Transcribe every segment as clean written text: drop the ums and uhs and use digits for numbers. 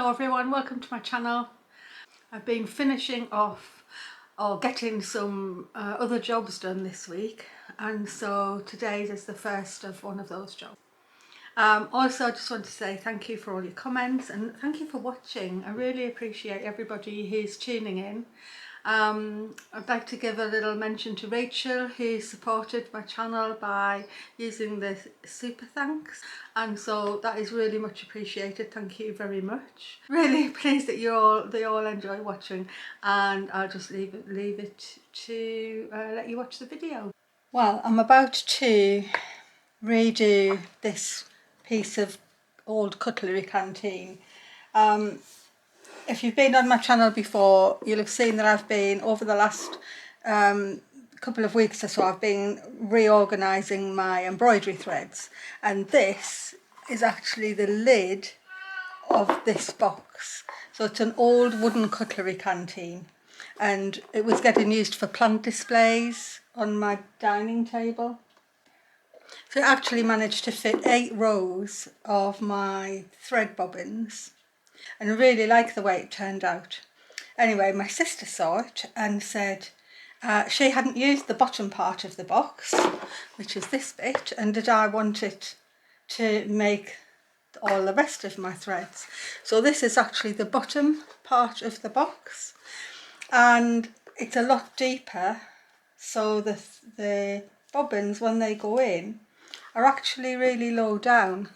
Hello everyone, welcome to my channel. I've been finishing off or getting some other jobs done this week, and so today is the first of one of those jobs. Also, I just want to say thank you for all your comments and thank you for watching. I really appreciate everybody who's tuning in. I'd like to give a little mention to Rachel, who supported my channel by using the super thanks, and so that is really much appreciated. Thank you very much. Really pleased that they all enjoy watching, and I'll just leave it to let you watch the video. Well, I'm about to redo this piece of old cutlery canteen. If you've been on my channel before, you'll have seen that I've been, over the last couple of weeks or so, I've been reorganising my embroidery threads, and this is actually the lid of this box. So it's an old wooden cutlery canteen, and it was getting used for plant displays on my dining table. So it actually managed to fit 8 rows of my thread bobbins, and I really like the way it turned out. Anyway, my sister saw it and said she hadn't used the bottom part of the box, which is this bit, and did I want it to make all the rest of my threads. So this is actually the bottom part of the box, and it's a lot deeper, so the bobbins, when they go in, are actually really low down,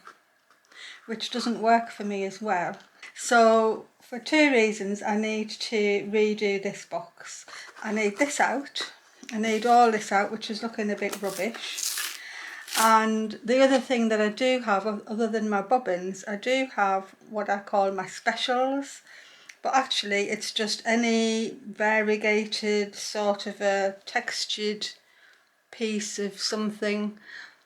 which doesn't work for me as well. So for 2 reasons I need to redo this box. I need this out, I need all this out, which is looking a bit rubbish. And the other thing that I do have, other than my bobbins, I do have what I call my specials, but actually it's just any variegated sort of a textured piece of something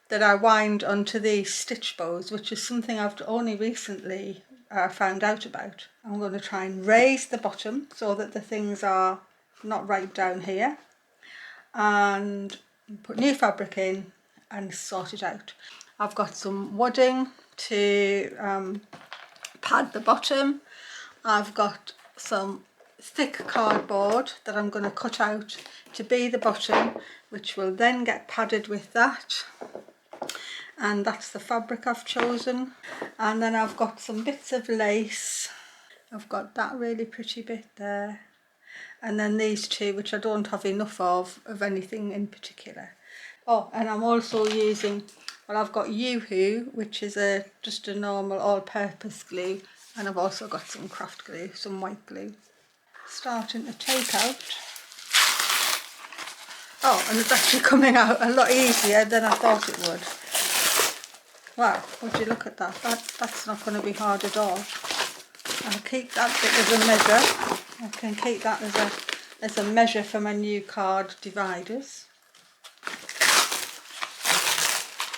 that I wind onto these stitch bows, which is something I've only recently found out about. I'm going to try and raise the bottom so that the things are not right down here, and put new fabric in and sort it out. I've got some wadding to pad the bottom. I've got some thick cardboard that I'm going to cut out to be the bottom, which will then get padded with that, and that's the fabric I've chosen. And then I've got some bits of lace. I've got that really pretty bit there, and then these two, which I don't have enough of anything in particular. Oh, and I'm also using, well, I've got Yoo-hoo, which is just a normal all-purpose glue, and I've also got some craft glue, some white glue. Starting to take out. Oh, and it's actually coming out a lot easier than I thought it would. Wow, would you look at that? That's not going to be hard at all. I'll keep that bit as a measure. I can keep that as a measure for my new card dividers.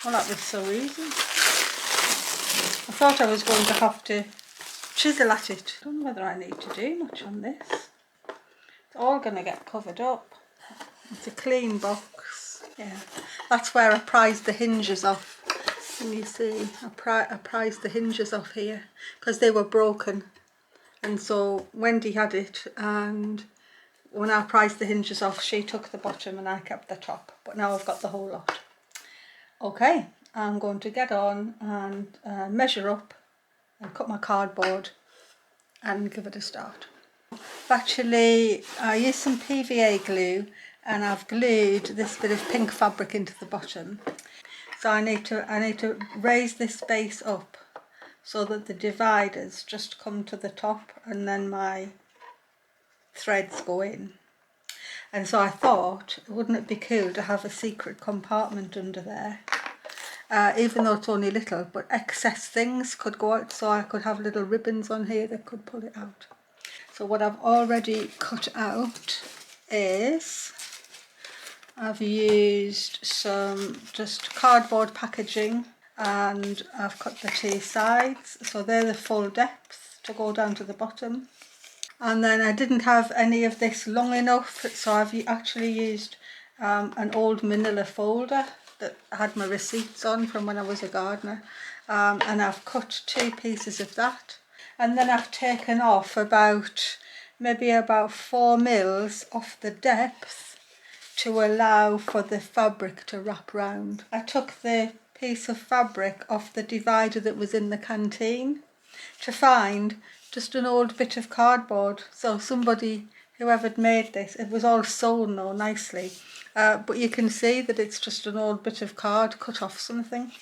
Well, that was so easy. I thought I was going to have to chisel at it. I don't know whether I need to do much on this. It's all going to get covered up. It's a clean box. Yeah, that's where I prized the hinges off. And you see, I prized the hinges off here because they were broken, and so Wendy had it, and when I prized the hinges off, she took the bottom and I kept the top, but now I've got the whole lot. Okay, I'm going to get on and measure up and cut my cardboard and give it a start. Actually, I used some PVA glue and I've glued this bit of pink fabric into the bottom. So I need to raise this base up so that the dividers just come to the top and then my threads go in. And so I thought, wouldn't it be cool to have a secret compartment under there? Even though it's only little, but excess things could go out, so I could have little ribbons on here that could pull it out. So what I've already cut out is, I've used some just cardboard packaging, and I've cut the 2 sides, so they're the full depth to go down to the bottom. And then I didn't have any of this long enough, so I've actually used an old manila folder that had my receipts on from when I was a gardener, and I've cut 2 pieces of that, and then I've taken off maybe about 4 mils off the depth to allow for the fabric to wrap round. I took the piece of fabric off the divider that was in the canteen to find just an old bit of cardboard. So somebody, whoever had made this, it was all sewn though nicely, but you can see that it's just an old bit of card cut off something.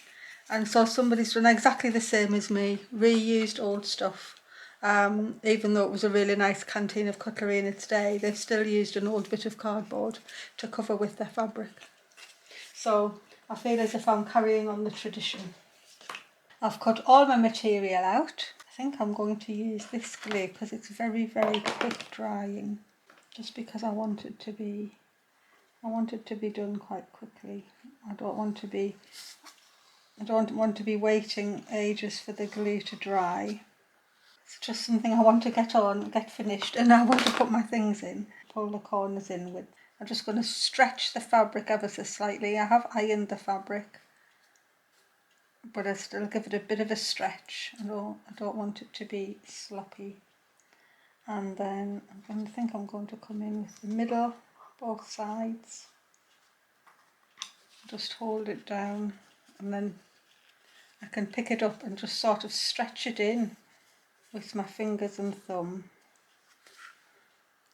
And so somebody's done exactly the same as me, reused old stuff. Even though it was a really nice canteen of cutlery in its day, they've still used an old bit of cardboard to cover with their fabric. So I feel as if I'm carrying on the tradition. I've cut all my material out. I think I'm going to use this glue because it's very, very quick drying. Just because I want it to be done quite quickly. I don't want to be waiting ages for the glue to dry. It's just something I want to get finished, and I want to put my things in. Pull the corners in with. I'm just going to stretch the fabric ever so slightly. I have ironed the fabric, but I still give it a bit of a stretch. I don't want it to be sloppy. And then I'm going to come in with the middle, both sides. Just hold it down, and then I can pick it up and just sort of stretch it in with my fingers and thumb.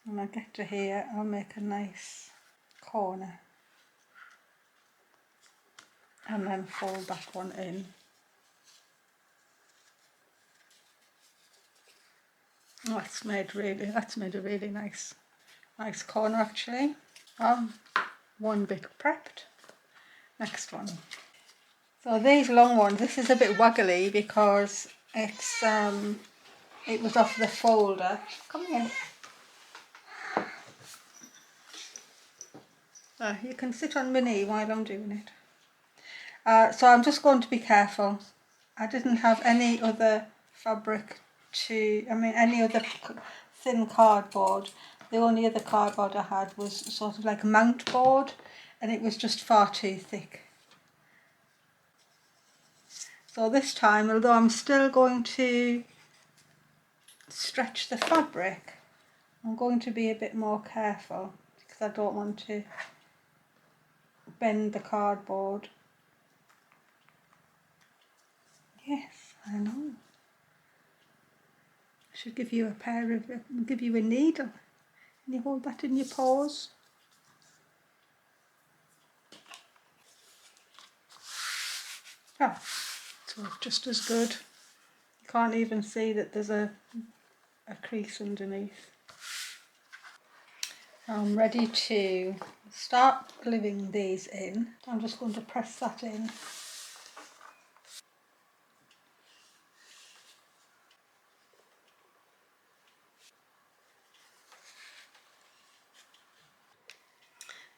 When I get to here, I'll make a nice corner and then fold that one in. Oh, that's made a really nice corner actually. One bit prepped. Next one. So these long ones, this is a bit waggly because it was off the folder. Come here. You can sit on my knee while I'm doing it. So I'm just going to be careful. I didn't have any other any other thin cardboard. The only other cardboard I had was sort of like a mount board, and it was just far too thick. So this time, although I'm still going to stretch the fabric, I'm going to be a bit more careful because I don't want to bend the cardboard. Yes, I know. I should give you a needle. Can you hold that in your paws? Oh, so just as good. You can't even see that there's a crease underneath. I'm ready to start gluing these in. I'm just going to press that in.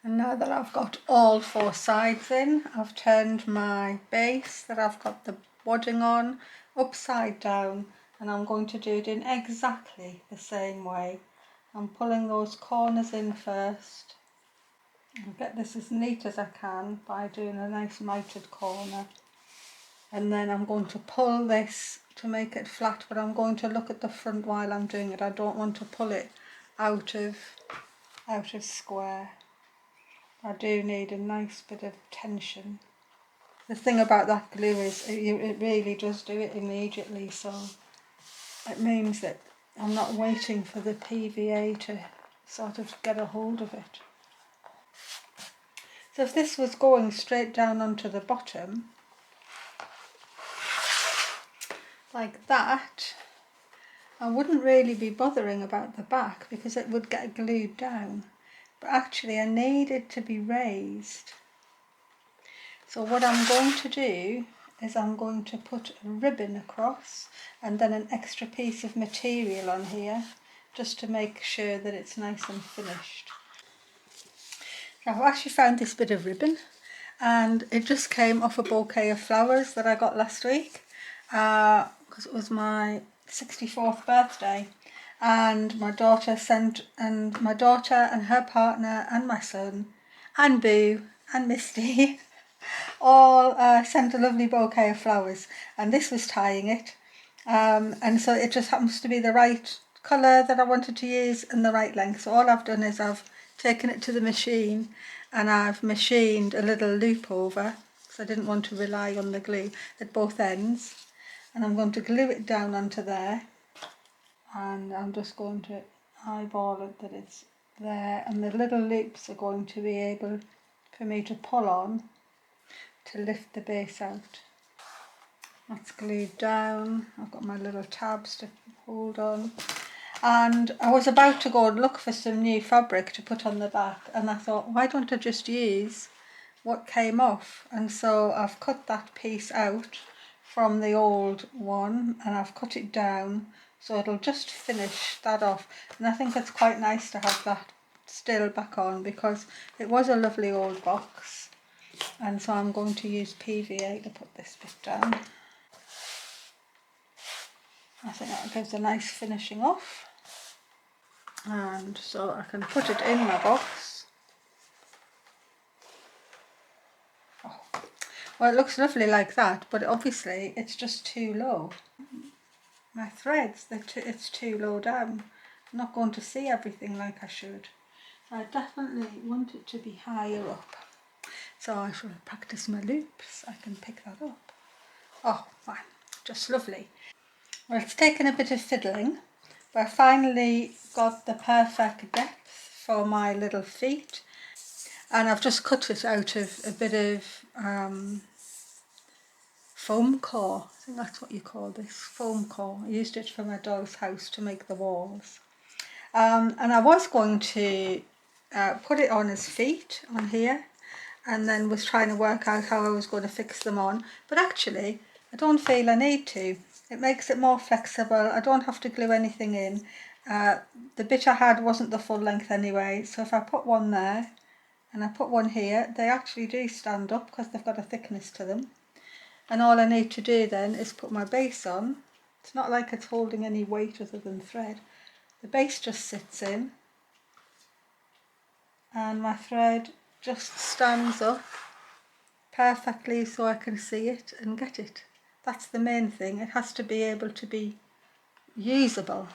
And now that I've got all 4 sides in, I've turned my base that I've got the wadding on upside down, and I'm going to do it in exactly the same way. I'm pulling those corners in first. I'll get this as neat as I can by doing a nice mitered corner. And then I'm going to pull this to make it flat, but I'm going to look at the front while I'm doing it. I don't want to pull it out of square. I do need a nice bit of tension. The thing about that glue is it really does do it immediately, so it means that I'm not waiting for the PVA to sort of get a hold of it. So if this was going straight down onto the bottom, like that, I wouldn't really be bothering about the back because it would get glued down. But actually I need it to be raised. So what I'm going to do is I'm going to put a ribbon across and then an extra piece of material on here just to make sure that it's nice and finished. Now I've actually found this bit of ribbon, and it just came off a bouquet of flowers that I got last week because it was my 64th birthday, and my daughter and her partner and my son and Boo and Misty all sent a lovely bouquet of flowers, and this was tying it. and so it just happens to be the right colour that I wanted to use and the right length. So all I've done is I've taken it to the machine and I've machined a little loop over, because I didn't want to rely on the glue at both ends, and I'm going to glue it down onto there, and I'm just going to eyeball it that it's there, and the little loops are going to be able for me to pull on to lift the base out. That's glued down. I've got my little tabs to hold on, and I was about to go and look for some new fabric to put on the back, and I thought, why don't I just use what came off? And so I've cut that piece out from the old one and I've cut it down so it'll just finish that off, and I think it's quite nice to have that still back on because it was a lovely old box. And so I'm going to use PVA to put this bit down. I think that gives a nice finishing off, and so I can put it in my box. Oh. Well, it looks lovely like that, but obviously it's just too low. My threads, it's too low down. I'm not going to see everything like I should. I definitely want it to be higher up. So I shall practice my loops. I can pick that up. Oh, man, just lovely. Well, it's taken a bit of fiddling, but I finally got the perfect depth for my little feet, and I've just cut it out of a bit of foam core. I think that's what you call this, foam core. I used it for my dog's house to make the walls. And I was going to put it on his feet on here, and then was trying to work out how I was going to fix them on, but actually I don't feel I need to. It makes it more flexible. I don't have to glue anything in. The bit I had wasn't the full length anyway, so if I put one there and I put one here, they actually do stand up because they've got a thickness to them. And all I need to do then is put my base on. It's not like it's holding any weight other than thread. The base just sits in and my thread just stands up perfectly so I can see it and get it. That's the main thing. It has to be able to be usable.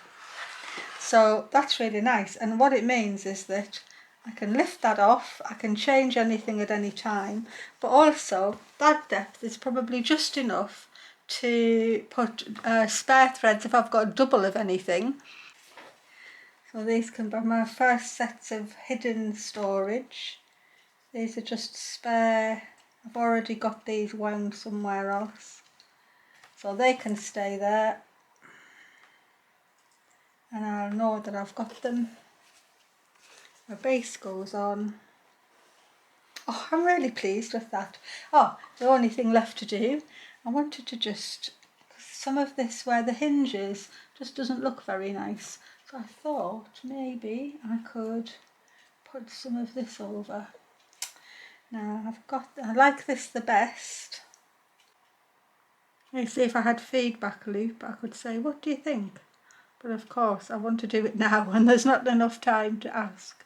So that's really nice, and what it means is that I can lift that off, I can change anything at any time, but also that depth is probably just enough to put spare threads if I've got double of anything. So these can be my first sets of hidden storage. These are just spare. I've already got these wound somewhere else, so they can stay there and I'll know that I've got them. My base goes on. Oh, I'm really pleased with that. Oh, the only thing left to do, I wanted to just, some of this where the hinges just doesn't look very nice, so I thought maybe I could put some of this over. Now I like this the best. You see, if I had feedback loop I could say, what do you think? But of course I want to do it now and there's not enough time to ask.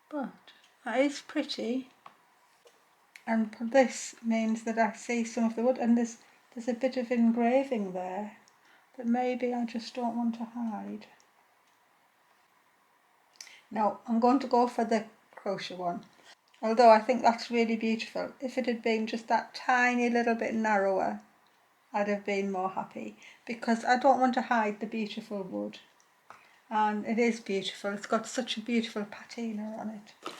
But that is pretty. And this means that I see some of the wood, and there's a bit of engraving there that maybe I just don't want to hide. No, I'm going to go for the crochet one, although I think that's really beautiful. If it had been just that tiny little bit narrower, I'd have been more happy, because I don't want to hide the beautiful wood. And it is beautiful. It's got such a beautiful patina on it.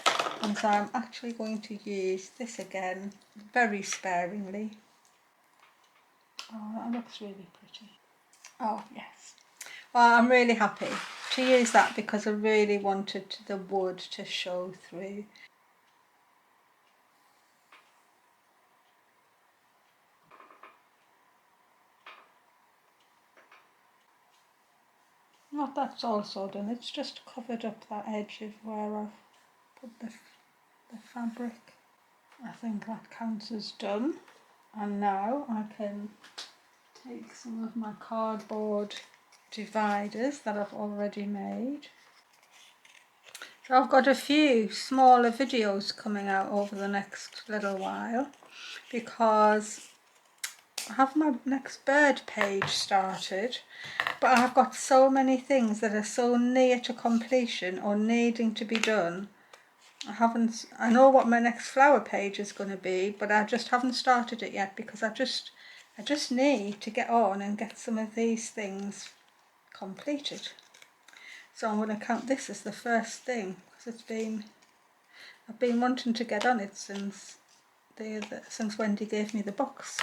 And so I'm actually going to use this again, very sparingly. Oh, that looks really pretty. Oh, yes. Well, I'm really happy to use that because I really wanted the wood to show through. Not that's also done, it's just covered up that edge of where I've put the fabric. I think that counts as done. And now I can take some of my cardboard dividers that I've already made. So I've got a few smaller videos coming out over the next little while because have my next bird page started, but I've got so many things that are so near to completion or needing to be done. I know what my next flower page is going to be, but I just haven't started it yet because I just need to get on and get some of these things completed. So I'm going to count this as the first thing because I've been wanting to get on it since Wendy gave me the box.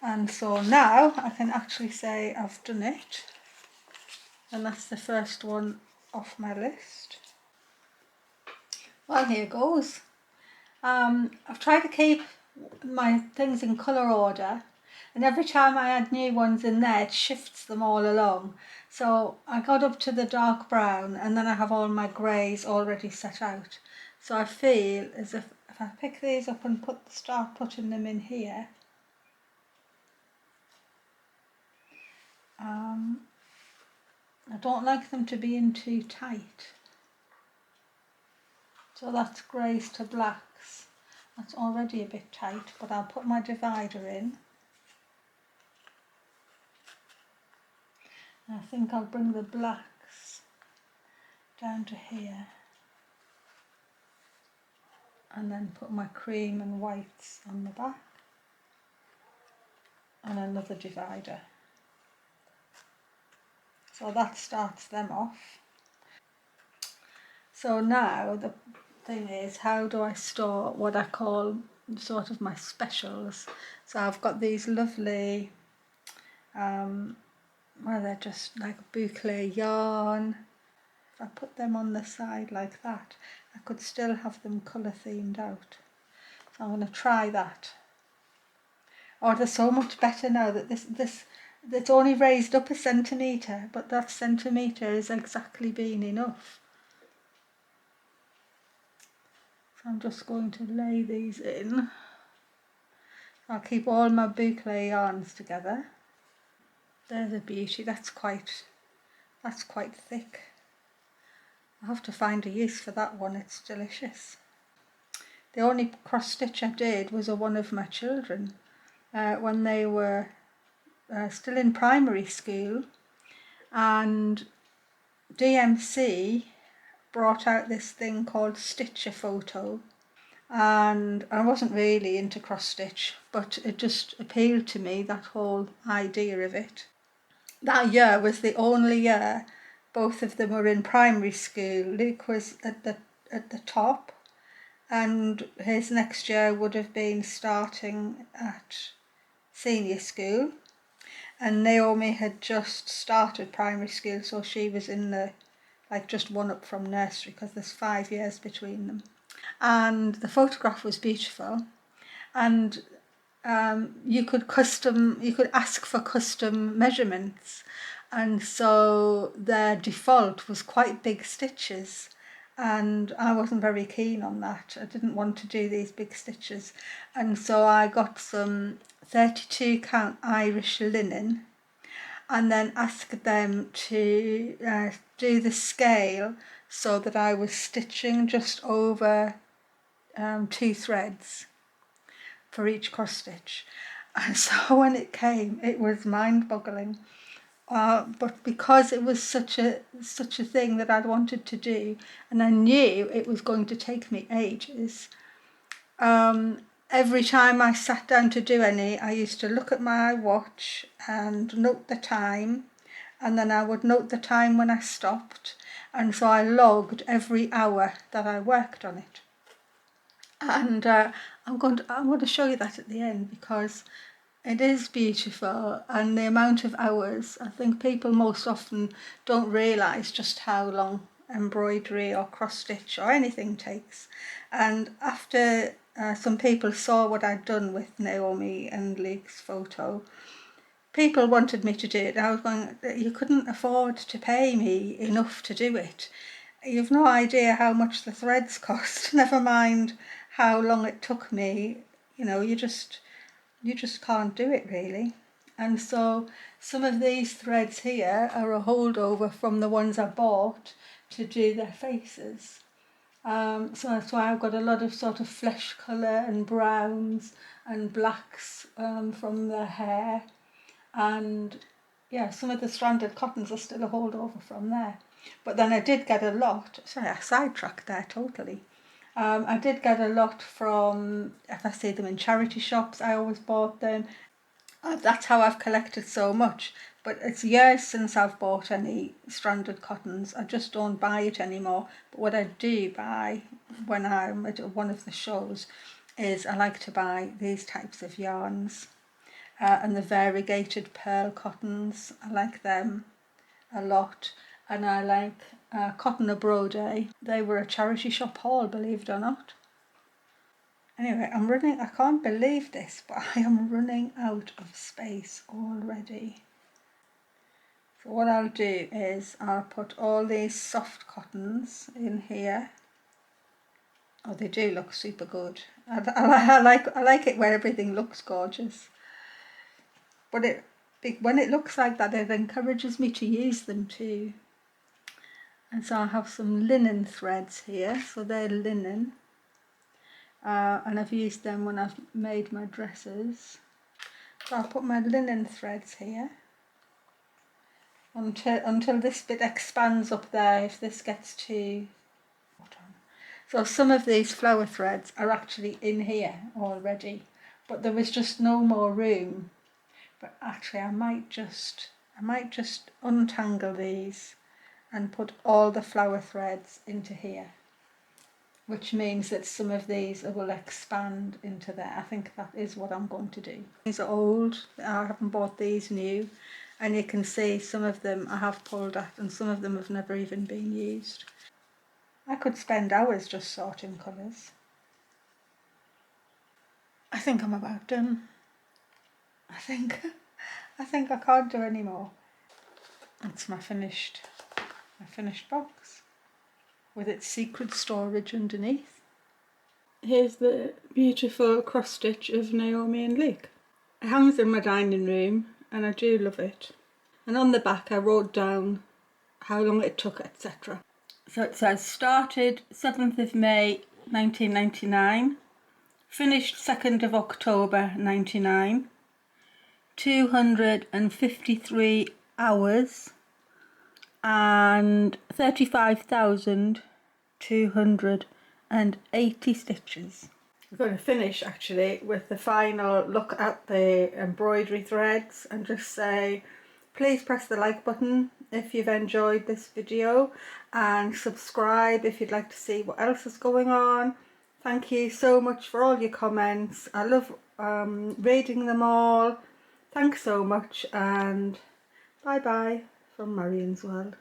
And so now I can actually say I've done it, and that's the first one off my list. Well, here goes. I've tried to keep my things in colour order, and every time I add new ones in there it shifts them all along. So I got up to the dark brown, and then I have all my greys already set out. So I feel as if I pick these up and start putting them in here, I don't like them to be in too tight. So that's greys to blacks. That's already a bit tight, but I'll put my divider in. I think I'll bring the blacks down to here and then put my cream and whites on the back and another divider. So that starts them off. So now the thing is, how do I store what I call sort of my specials? So I've got these lovely, well, they're just like boucle yarn. If I put them on the side like that, I could still have them colour themed out. So I'm going to try that. Oh, they're so much better now that this it's only raised up a centimetre, but that centimetre is exactly been enough. So I'm just going to lay these in. I'll keep all my boucle yarns together. There's a beauty. That's quite thick. I have to find a use for that one. It's delicious. The only cross stitch I did was on one of my children when they were still in primary school, and DMC brought out this thing called Stitch a Photo, and I wasn't really into cross stitch, but it just appealed to me, that whole idea of it. That year was the only year both of them were in primary school. Luke was at the top, and his next year would have been starting at senior school, and Naomi had just started primary school, so she was in the just one up from nursery because there's 5 years between them. And the photograph was beautiful, and you could ask for custom measurements, and so their default was quite big stitches, and I wasn't very keen on that. I didn't want to do these big stitches, and so I got some 32 count Irish linen and then asked them to do the scale so that I was stitching just over 2 threads for each cross stitch. And so when it came, it was mind-boggling. But because it was such a thing that I'd wanted to do, and I knew it was going to take me ages, every time I sat down to do any, I used to look at my watch and note the time, and then I would note the time when I stopped, and so I logged every hour that I worked on it. And I'm going to show you that at the end because it is beautiful, and the amount of hours, I think people most often don't realise just how long embroidery or cross stitch or anything takes. And after some people saw what I'd done with Naomi and Luke's photo, people wanted me to do it. I was going, you couldn't afford to pay me enough to do it. You've no idea how much the threads cost, never mind how long it took me. You just can't do it really. And so some of these threads here are a holdover from the ones I bought to do their faces. So that's why I've got a lot of sort of flesh colour and browns and blacks from the hair. And yeah, some of the stranded cottons are still a holdover from there. But then I did get a lot, sorry, I sidetracked there totally. I did get a lot from, if I see them in charity shops, I always bought them. That's how I've collected so much. But it's years since I've bought any stranded cottons. I just don't buy it anymore. But what I do buy when I'm at one of the shows is I like to buy these types of yarns. And the variegated pearl cottons, I like them a lot. And I like Cotton Abrode. They were a charity shop haul, believe it or not. Anyway, I can't believe this, but I am running out of space already. So what I'll do is I'll put all these soft cottons in here. Oh, they do look super good. I like it where everything looks gorgeous. But when it looks like that, it encourages me to use them too. And so I have some linen threads here, so they're linen. And I've used them when I've made my dresses. So I'll put my linen threads here until this bit expands up there, if this gets too... So some of these flower threads are actually in here already, but there was just no more room. But actually I might just untangle these and put all the flower threads into here, which means that some of these will expand into there. I think that is what I'm going to do. These are old, I haven't bought these new, and you can see some of them I have pulled at and some of them have never even been used. I could spend hours just sorting colours. I think I'm about done. I think I can't do any more. That's my finished box with its secret storage underneath. Here's the beautiful cross stitch of Naomi and Luke. It hangs in my dining room and I do love it. And on the back I wrote down how long it took, etc. So it says started 7th of May 1999, finished 2nd of October 99, 253 hours and 35,280 stitches. I'm going to finish actually with the final look at the embroidery threads and just say please press the like button if you've enjoyed this video and subscribe if you'd like to see what else is going on. Thank you so much for all your comments. I love reading them all. Thanks so much and bye bye from Marian's World.